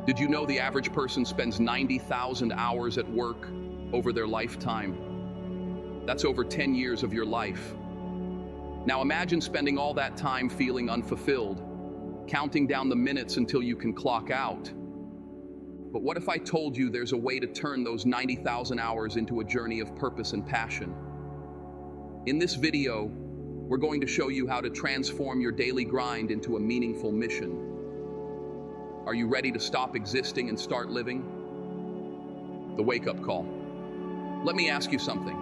Did you know the average person spends 90,000 hours at work over their lifetime? That's over 10 years of your life. Now imagine spending all that time feeling unfulfilled, counting down the minutes until you can clock out. But what if I told you there's a way to turn those 90,000 hours into a journey of purpose and passion? In this video, we're going to show you how to transform your daily grind into a meaningful mission. Are you ready to stop existing and start living? The wake-up call. Let me ask you something.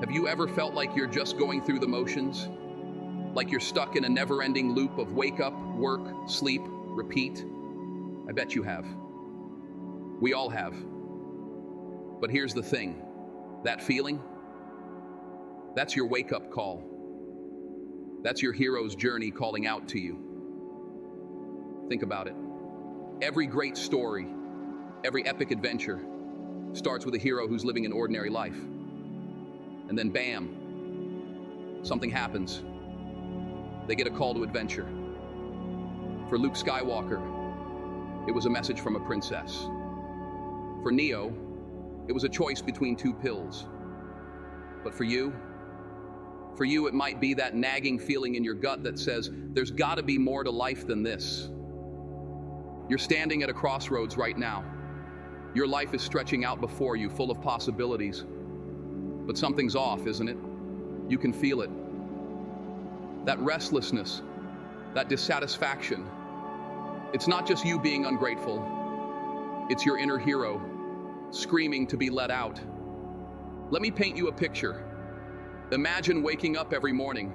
Have you ever felt like you're just going through the motions? Like you're stuck in a never-ending loop of wake up, work, sleep, repeat? I bet you have. We all have. But here's the thing. That feeling? That's your wake-up call. That's your hero's journey calling out to you. Think about it. Every great story, every epic adventure starts with a hero who's living an ordinary life. And then bam, something happens. They get a call to adventure. For Luke Skywalker, it was a message from a princess. For Neo, it was a choice between two pills. But for you, it might be that nagging feeling in your gut that says, there's gotta be more to life than this. You're standing at a crossroads right now. Your life is stretching out before you, full of possibilities. But something's off, isn't it? You can feel it. That restlessness, that dissatisfaction. It's not just you being ungrateful. It's your inner hero, screaming to be let out. Let me paint you a picture. Imagine waking up every morning,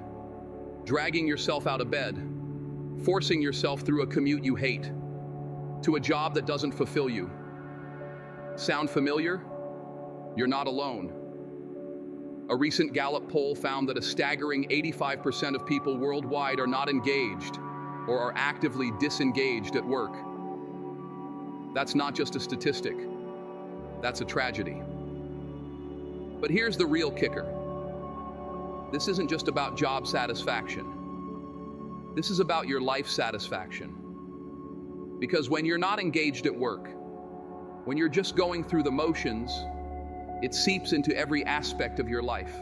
dragging yourself out of bed, forcing yourself through a commute you hate, to a job that doesn't fulfill you. Sound familiar? You're not alone. A recent Gallup poll found that a staggering 85% of people worldwide are not engaged or are actively disengaged at work. That's not just a statistic. That's a tragedy. But here's the real kicker. This isn't just about job satisfaction. This is about your life satisfaction. Because when you're not engaged at work, when you're just going through the motions, it seeps into every aspect of your life.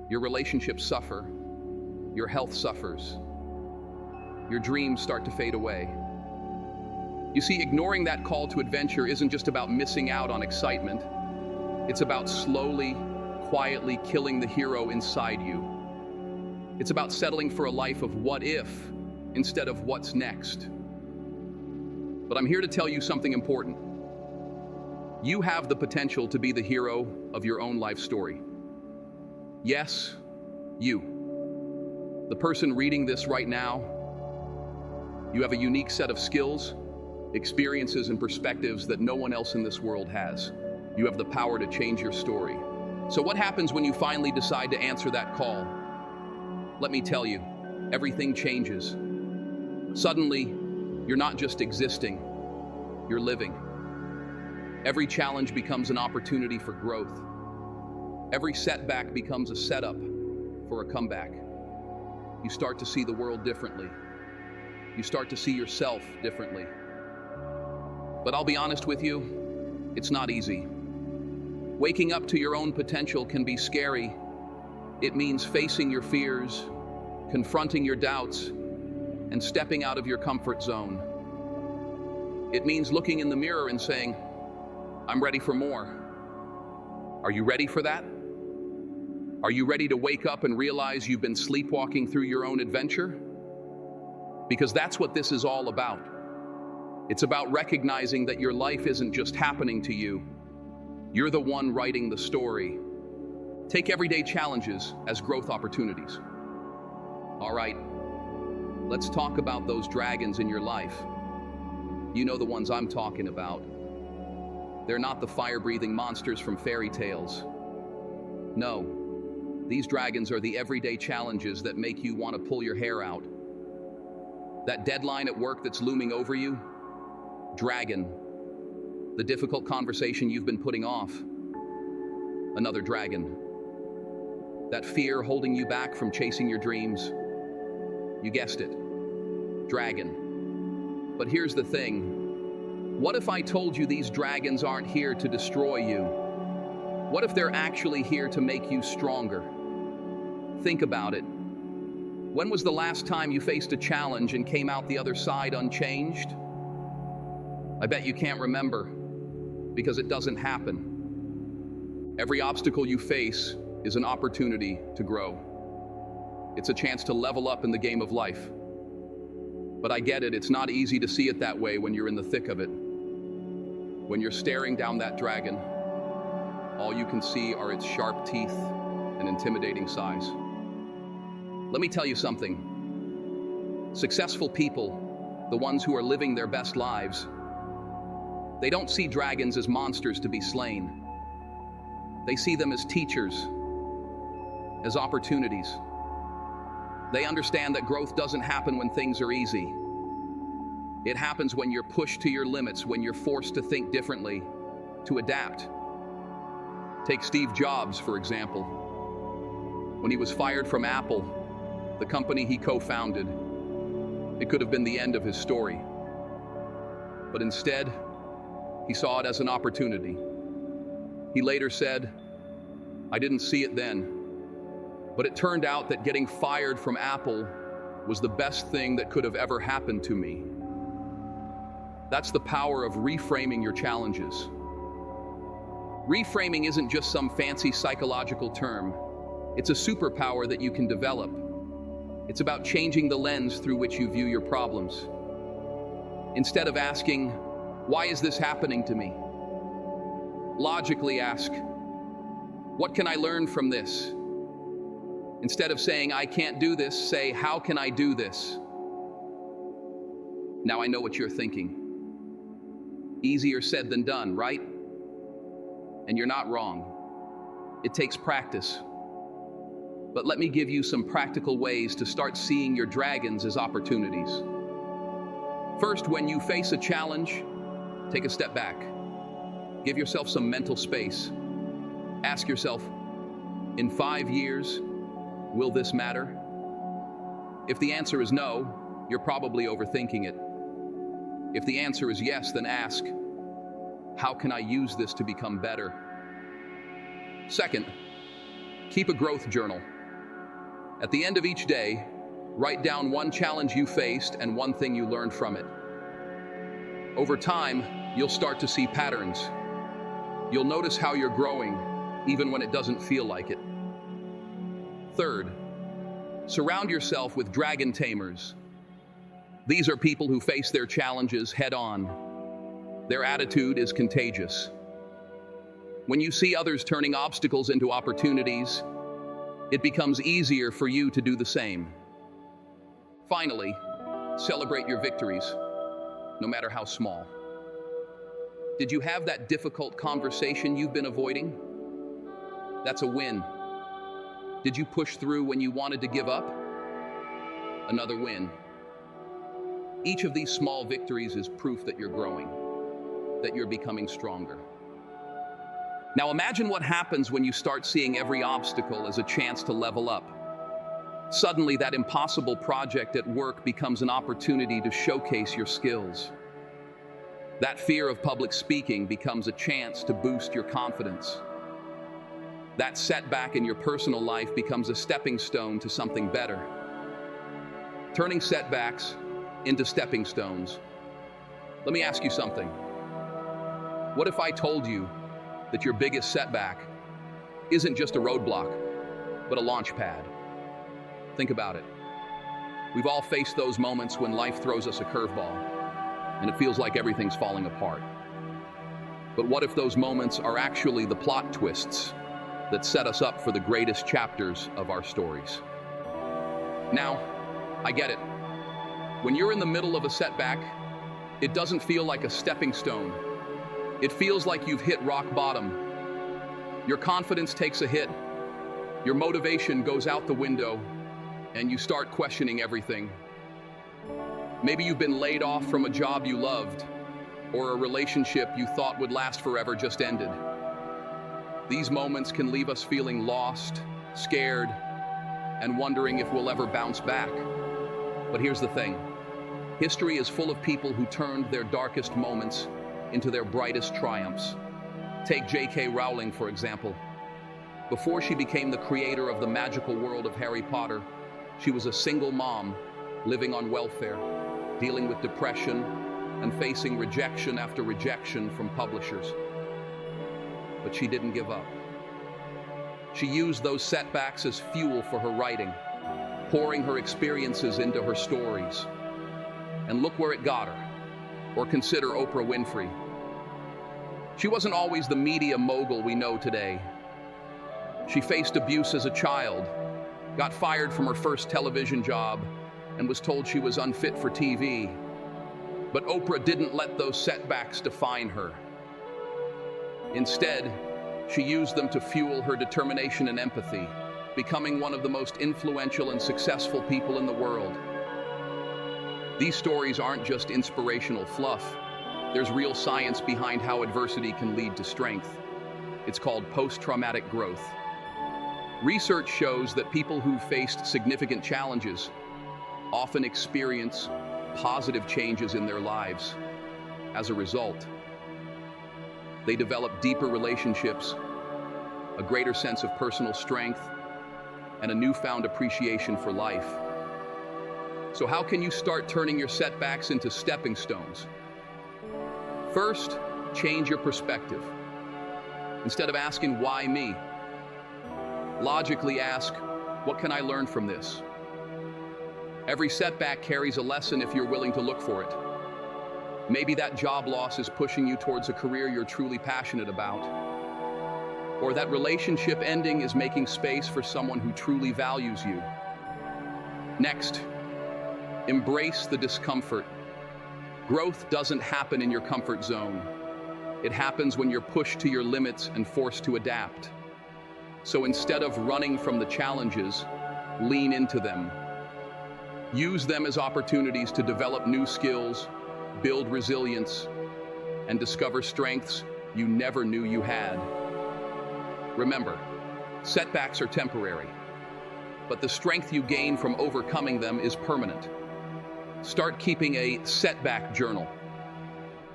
Your relationships suffer, your health suffers, your dreams start to fade away. You see, ignoring that call to adventure isn't just about missing out on excitement. It's about slowly, quietly killing the hero inside you. It's about settling for a life of what if instead of what's next. But I'm here to tell you something important. You have the potential to be the hero of your own life story. Yes, you. The person reading this right now, you have a unique set of skills, experiences, and perspectives that no one else in this world has. You have the power to change your story. So what happens when you finally decide to answer that call? Let me tell you, everything changes. Suddenly, you're not just existing, you're living. Every challenge becomes an opportunity for growth. Every setback becomes a setup for a comeback. You start to see the world differently. You start to see yourself differently. But I'll be honest with you, it's not easy. Waking up to your own potential can be scary. It means facing your fears, confronting your doubts, and stepping out of your comfort zone. It means looking in the mirror and saying, I'm ready for more. Are you ready for that? Are you ready to wake up and realize you've been sleepwalking through your own adventure? Because that's what this is all about. It's about recognizing that your life isn't just happening to you. You're the one writing the story. Take everyday challenges as growth opportunities. All right, let's talk about those dragons in your life. You know the ones I'm talking about. They're not the fire-breathing monsters from fairy tales. No, these dragons are the everyday challenges that make you want to pull your hair out. That deadline at work that's looming over you? Dragon. The difficult conversation you've been putting off? Another dragon. That fear holding you back from chasing your dreams? You guessed it. Dragon. But here's the thing. What if I told you these dragons aren't here to destroy you? What if they're actually here to make you stronger? Think about it. When was the last time you faced a challenge and came out the other side unchanged? I bet you can't remember, because it doesn't happen. Every obstacle you face is an opportunity to grow. It's a chance to level up in the game of life. But I get it, it's not easy to see it that way when you're in the thick of it. When you're staring down that dragon, all you can see are its sharp teeth and intimidating size. Let me tell you something. Successful people, the ones who are living their best lives, they don't see dragons as monsters to be slain. They see them as teachers, as opportunities. They understand that growth doesn't happen when things are easy. It happens when you're pushed to your limits, when you're forced to think differently, to adapt. Take Steve Jobs, for example. When he was fired from Apple, the company he co-founded, it could have been the end of his story. But instead, he saw it as an opportunity. He later said, "I didn't see it then, but it turned out that getting fired from Apple was the best thing that could have ever happened to me." That's the power of reframing your challenges. Reframing isn't just some fancy psychological term. It's a superpower that you can develop. It's about changing the lens through which you view your problems. Instead of asking, "Why is this happening to me?" logically ask, "What can I learn from this?" Instead of saying, "I can't do this," say, "How can I do this?" Now I know what you're thinking. Easier said than done, right? And you're not wrong. It takes practice. But let me give you some practical ways to start seeing your dragons as opportunities. First, when you face a challenge, take a step back. Give yourself some mental space. Ask yourself, in 5 years, will this matter? If the answer is no, you're probably overthinking it. If the answer is yes, then ask, how can I use this to become better? Second, keep a growth journal. At the end of each day, write down one challenge you faced and one thing you learned from it. Over time, you'll start to see patterns. You'll notice how you're growing, even when it doesn't feel like it. Third, surround yourself with dragon tamers. These are people who face their challenges head-on. Their attitude is contagious. When you see others turning obstacles into opportunities, it becomes easier for you to do the same. Finally, celebrate your victories, no matter how small. Did you have that difficult conversation you've been avoiding? That's a win. Did you push through when you wanted to give up? Another win. Each of these small victories is proof that you're growing, that you're becoming stronger. Now imagine what happens when you start seeing every obstacle as a chance to level up. Suddenly, that impossible project at work becomes an opportunity to showcase your skills. That fear of public speaking becomes a chance to boost your confidence. That setback in your personal life becomes a stepping stone to something better. Turning setbacks into stepping stones. Let me ask you something. What if I told you that your biggest setback isn't just a roadblock, but a launch pad? Think about it. We've all faced those moments when life throws us a curveball, and it feels like everything's falling apart. But what if those moments are actually the plot twists that set us up for the greatest chapters of our stories? Now, I get it. When you're in the middle of a setback, it doesn't feel like a stepping stone. It feels like you've hit rock bottom. Your confidence takes a hit. Your motivation goes out the window, and you start questioning everything. Maybe you've been laid off from a job you loved, or a relationship you thought would last forever just ended. These moments can leave us feeling lost, scared, and wondering if we'll ever bounce back. But here's the thing. History is full of people who turned their darkest moments into their brightest triumphs. Take J.K. Rowling, for example. Before she became the creator of the magical world of Harry Potter, she was a single mom living on welfare, dealing with depression and facing rejection after rejection from publishers. But she didn't give up. She used those setbacks as fuel for her writing, pouring her experiences into her stories. And look where it got her. Or consider Oprah Winfrey. She wasn't always the media mogul we know today. She faced abuse as a child, got fired from her first television job, and was told she was unfit for TV. But Oprah didn't let those setbacks define her. Instead, she used them to fuel her determination and empathy, becoming one of the most influential and successful people in the world. These stories aren't just inspirational fluff. There's real science behind how adversity can lead to strength. It's called post-traumatic growth. Research shows that people who faced significant challenges often experience positive changes in their lives. As a result, they develop deeper relationships, a greater sense of personal strength, and a newfound appreciation for life. So how can you start turning your setbacks into stepping stones? First, change your perspective. Instead of asking, "Why me?" logically ask, "What can I learn from this?" Every setback carries a lesson if you're willing to look for it. Maybe that job loss is pushing you towards a career you're truly passionate about. Or that relationship ending is making space for someone who truly values you. Next, embrace the discomfort. Growth doesn't happen in your comfort zone. It happens when you're pushed to your limits and forced to adapt. So instead of running from the challenges, lean into them. Use them as opportunities to develop new skills, build resilience, and discover strengths you never knew you had. Remember, setbacks are temporary, but the strength you gain from overcoming them is permanent. Start keeping a setback journal.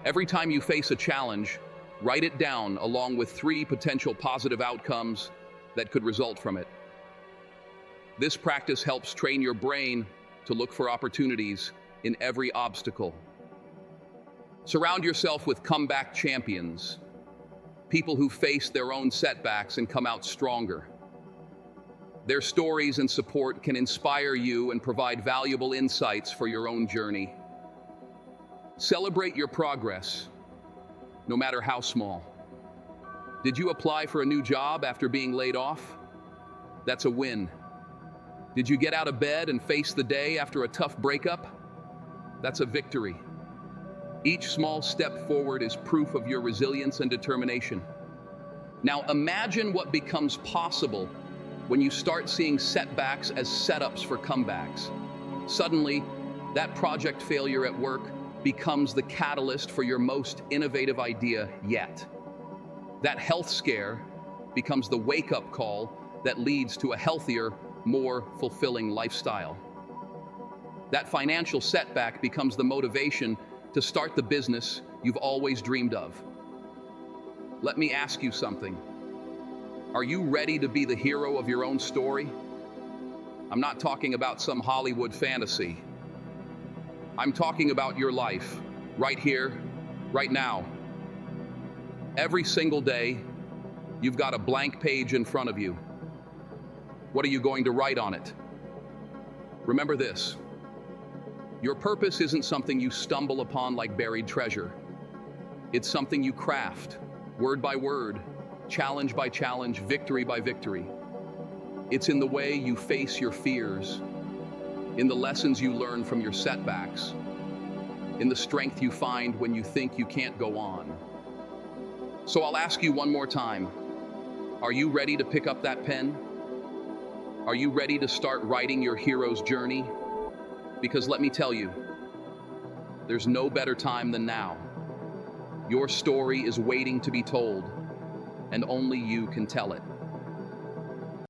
Every time you face a challenge, write it down along with 3 potential positive outcomes that could result from it. This practice helps train your brain to look for opportunities in every obstacle. Surround yourself with comeback champions, people who face their own setbacks and come out stronger. Their stories and support can inspire you and provide valuable insights for your own journey. Celebrate your progress, no matter how small. Did you apply for a new job after being laid off? That's a win. Did you get out of bed and face the day after a tough breakup? That's a victory. Each small step forward is proof of your resilience and determination. Now imagine what becomes possible when you start seeing setbacks as setups for comebacks. Suddenly, that project failure at work becomes the catalyst for your most innovative idea yet. That health scare becomes the wake-up call that leads to a healthier, more fulfilling lifestyle. That financial setback becomes the motivation to start the business you've always dreamed of. Let me ask you something. Are you ready to be the hero of your own story? I'm not talking about some Hollywood fantasy. I'm talking about your life, right here, right now. Every single day, you've got a blank page in front of you. What are you going to write on it? Remember this. Your purpose isn't something you stumble upon like buried treasure. It's something you craft, word by word, challenge by challenge, victory by victory. It's in the way you face your fears, in the lessons you learn from your setbacks, in the strength you find when you think you can't go on. So I'll ask you one more time. Are you ready to pick up that pen? Are you ready to start writing your hero's journey? Because let me tell you, there's no better time than now. Your story is waiting to be told, and only you can tell it.